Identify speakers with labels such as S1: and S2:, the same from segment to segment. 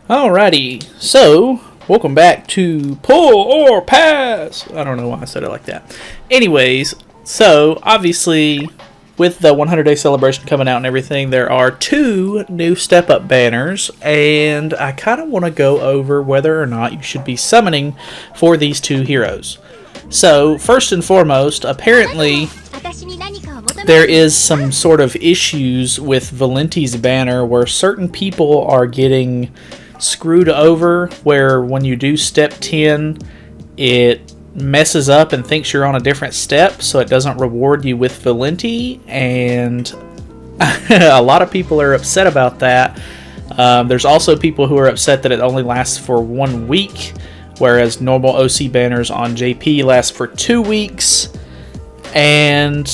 S1: Alrighty, so welcome back to Pull or Pass. I don't know why I said it like that. Anyways, so obviously with the 100-day celebration coming out and everything, there are 2 new step-up banners, and I kind of want to go over whether or not you should be summoning for these 2 heroes. So first and foremost, apparently there is some sort of issues with Valenti's banner where certain people are getting screwed over, where when you do step 10 it messes up and thinks you're on a different step, so it doesn't reward you with Valenti, and a lot of people are upset about that. There's also people who are upset that it only lasts for 1 week, whereas normal OC banners on JP last for 2 weeks. And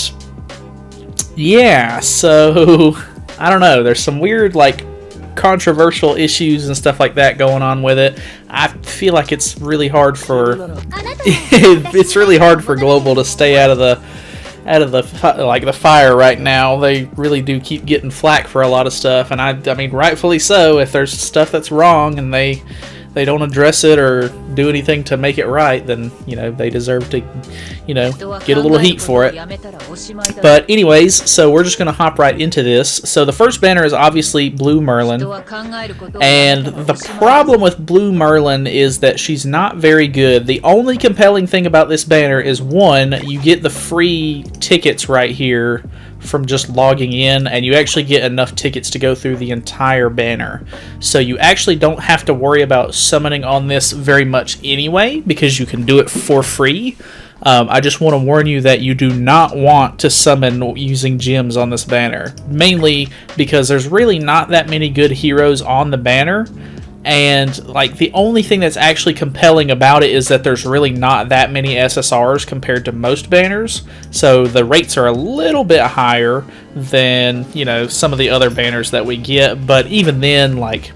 S1: yeah, so I don't know, there's some weird like controversial issues and stuff like that going on with it. I feel like it's really hard for Global to stay out of the fire right now. They really do keep getting flack for a lot of stuff, and I mean rightfully so. If there's stuff that's wrong and they don't address it or do anything to make it right, then, you know, they deserve to, you know, get a little heat for it. But anyways, so we're just going to hop right into this. So the first banner is obviously Blue Merlin. And the problem with Blue Merlin is that she's not very good. The only compelling thing about this banner is, 1, you get the free tickets right here from just logging in, and you actually get enough tickets to go through the entire banner. So you actually don't have to worry about summoning on this very much anyway, because you can do it for free. I just want to warn you that you do not want to summon using gems on this banner, mainly because there's really not that many good heroes on the banner. And like the only thing that's actually compelling about it is that there's really not that many SSRs compared to most banners, so the rates are a little bit higher than, you know, some of the other banners that we get. But even then, like,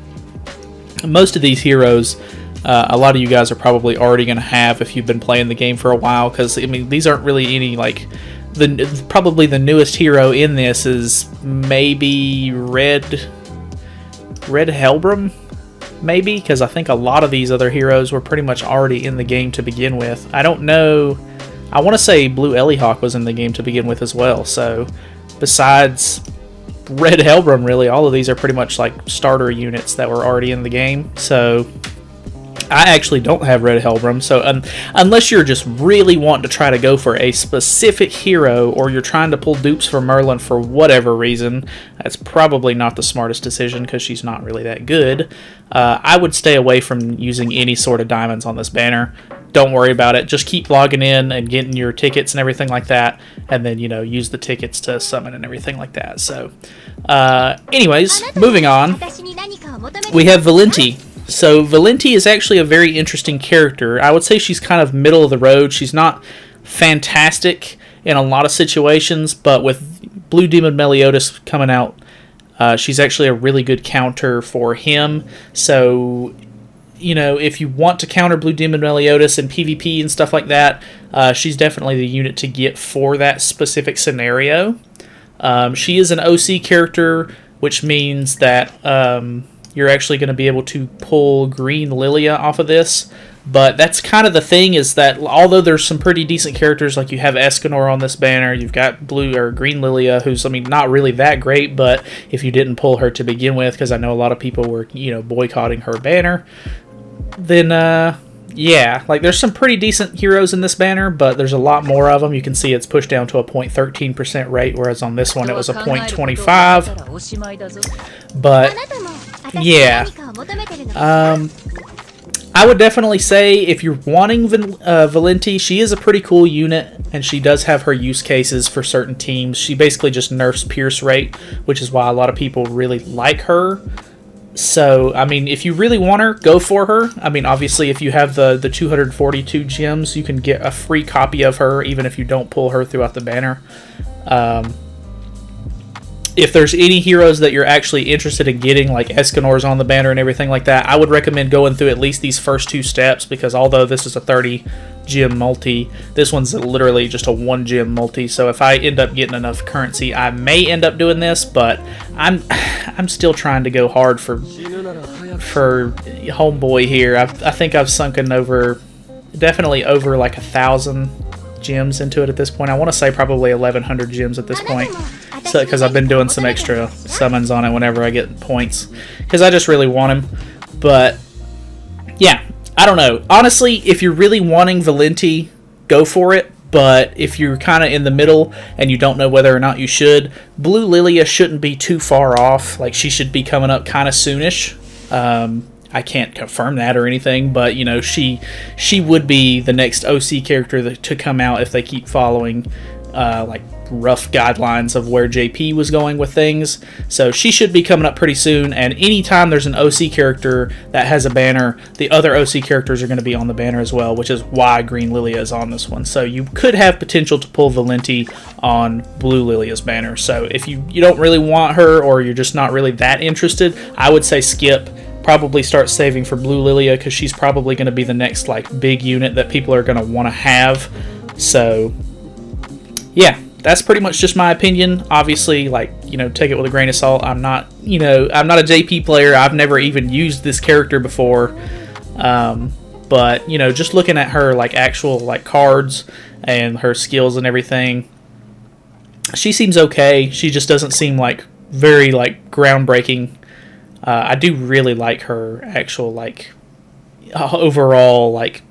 S1: most of these heroes, a lot of you guys are probably already going to have if you've been playing the game for a while, because I mean these aren't really any like probably the newest hero in this is maybe Red Helbram. Maybe, because I think a lot of these other heroes were pretty much already in the game to begin with. I don't know. I want to say Blue Ellihawk was in the game to begin with as well. So besides Red Helbram, really, all of these are pretty much like starter units that were already in the game. So I actually don't have Red Helbram, so unless you're just really wanting to try to go for a specific hero, or you're trying to pull dupes for Merlin for whatever reason, that's probably not the smartest decision because she's not really that good. I would stay away from using any sort of diamonds on this banner. Don't worry about it. Just keep logging in and getting your tickets and everything like that, and then, you know, use the tickets to summon and everything like that. So, anyways, moving on, we have Valenti. So Valenti is actually a very interesting character. I would say she's kind of middle of the road. She's not fantastic in a lot of situations, but with Blue Demon Meliodas coming out, she's actually a really good counter for him. So, you know, if you want to counter Blue Demon Meliodas in PvP and stuff like that, she's definitely the unit to get for that specific scenario. She is an OC character, which means that you're actually going to be able to pull Green Lilia off of this. But that's kind of the thing, is that although there's some pretty decent characters, like you have Escanor on this banner, you've got Blue or Green Lilia, who's, I mean, not really that great, but if you didn't pull her to begin with, because I know a lot of people were, you know, boycotting her banner, then yeah, like there's some pretty decent heroes in this banner, but there's a lot more of them. You can see it's pushed down to a 0.13% rate, whereas on this one it was a 0.25. But yeah, I would definitely say if you're wanting Valenti, she is a pretty cool unit, and she does have her use cases for certain teams. She basically just nerfs Pierce rate, which is why a lot of people really like her. So, I mean, if you really want her, go for her. I mean, obviously, if you have the 242 gems, you can get a free copy of her, even if you don't pull her throughout the banner. if there's any heroes that you're actually interested in getting, like Escanor's on the banner and everything like that, I would recommend going through at least these first 2 steps, because although this is a 30 gem multi, this one's literally just a 1 gem multi. So if I end up getting enough currency, I may end up doing this, but I'm still trying to go hard for homeboy here. I think I've sunken definitely over like 1,000 gems into it at this point. I want to say probably 1,100 gems at this point. So, because I've been doing some extra summons on it whenever I get points, because I just really want him. But yeah, I don't know. Honestly, if you're really wanting Valenti, go for it. But if you're kind of in the middle and you don't know whether or not you should, Blue Lilia shouldn't be too far off. Like, she should be coming up kind of soonish. I can't confirm that or anything, but you know, she would be the next OC character to come out if they keep following like rough guidelines of where JP was going with things. So she should be coming up pretty soon, and anytime there's an OC character that has a banner, the other OC characters are going to be on the banner as well, which is why Green Lilia is on this one. So you could have potential to pull Valenti on Blue Lilia's banner. So if you don't really want her, or you're just not really that interested, I would say skip. Probably start saving for Blue Lilia, because she's probably going to be the next like big unit that people are going to want to have. So yeah, that's pretty much just my opinion. Obviously, like, you know, take it with a grain of salt. I'm not a JP player. I've never even used this character before. But you know, just looking at her like actual like cards and her skills and everything, she seems okay. She just doesn't seem like very like groundbreaking. I do really like her actual like overall like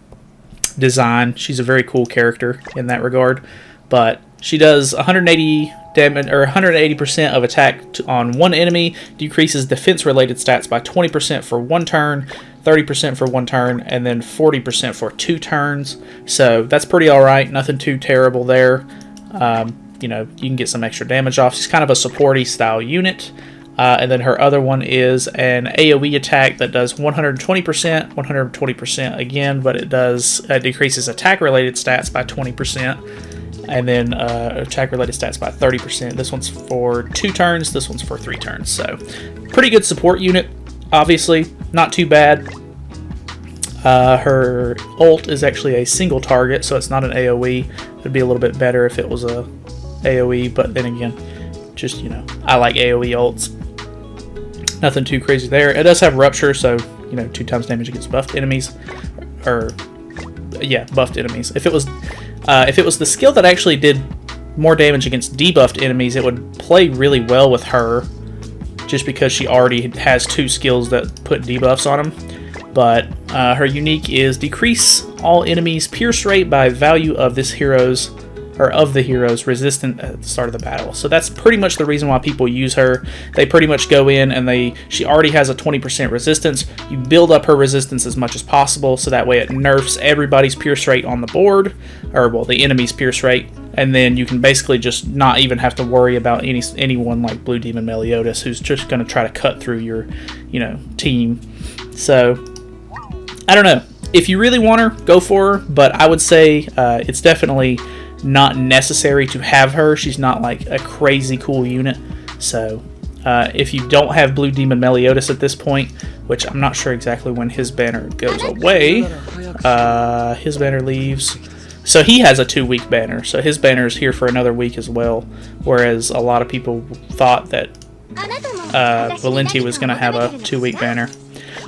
S1: design. She's a very cool character in that regard. But she does 180 damage, or 180% of attack on one enemy, decreases defense related stats by 20% for 1 turn, 30% for 1 turn, and then 40% for 2 turns. So that's pretty alright, nothing too terrible there. You know, you can get some extra damage off. She's kind of a supporty style unit. And then her other one is an AoE attack that does 120%, 120% again, but it does decreases attack-related stats by 20%, and then attack-related stats by 30%. This one's for 2 turns, this one's for 3 turns. So, pretty good support unit, obviously, not too bad. Her ult is actually a single target, so it's not an AoE. It would be a little bit better if it was a AoE, but then again, just, you know, I like AoE ults. Nothing too crazy there. It does have Rupture, so, you know, 2 times damage against buffed enemies. Or, yeah, buffed enemies. If it was the skill that actually did more damage against debuffed enemies, it would play really well with her, just because she already has 2 skills that put debuffs on them. But her unique is decrease all enemies' pierce rate by value of this hero's, or of the heroes resistant at the start of the battle. So that's pretty much the reason why people use her. They pretty much go in and she already has a 20% resistance. You build up her resistance as much as possible, so that way it nerfs everybody's pierce rate on the board, or well, the enemy's pierce rate, and then you can basically just not even have to worry about anyone like Blue Demon Meliodas, who's just going to try to cut through your, you know, team. So I don't know. If you really want her, go for her, but I would say it's definitely not necessary to have her. She's not like a crazy cool unit. So if you don't have Blue Demon Meliodas at this point, which I'm not sure exactly when his banner goes away, his banner leaves, so he has a 2-week banner, so his banner is here for another week as well, whereas a lot of people thought that Valenti was going to have a 2-week banner.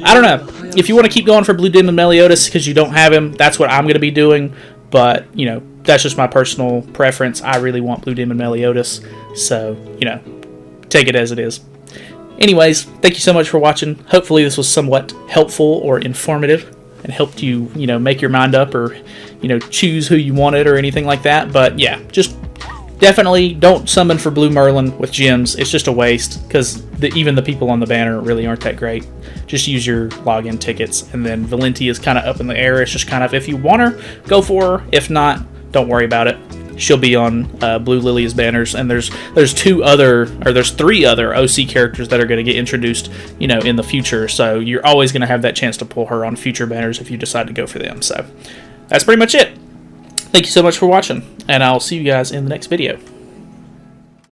S1: I don't know. If you want to keep going for Blue Demon Meliodas because you don't have him, that's what I'm going to be doing. But, you know, that's just my personal preference. I really want Blue Demon Meliodas, so, you know, take it as it is. Anyways, thank you so much for watching. Hopefully this was somewhat helpful or informative and helped you, you know, make your mind up, or, you know, choose who you wanted or anything like that. But, yeah, just definitely don't summon for Blue Merlin with gems. It's just a waste, because even the people on the banner really aren't that great. Just use your login tickets, and then Valenti is kind of up in the air. It's just kind of, if you want her, go for her. If not, don't worry about it. She'll be on Blue Lilia's banners, and there's 3 other OC characters that are going to get introduced, you know, in the future. So you're always going to have that chance to pull her on future banners if you decide to go for them. So that's pretty much it. Thank you so much for watching, and I'll see you guys in the next video.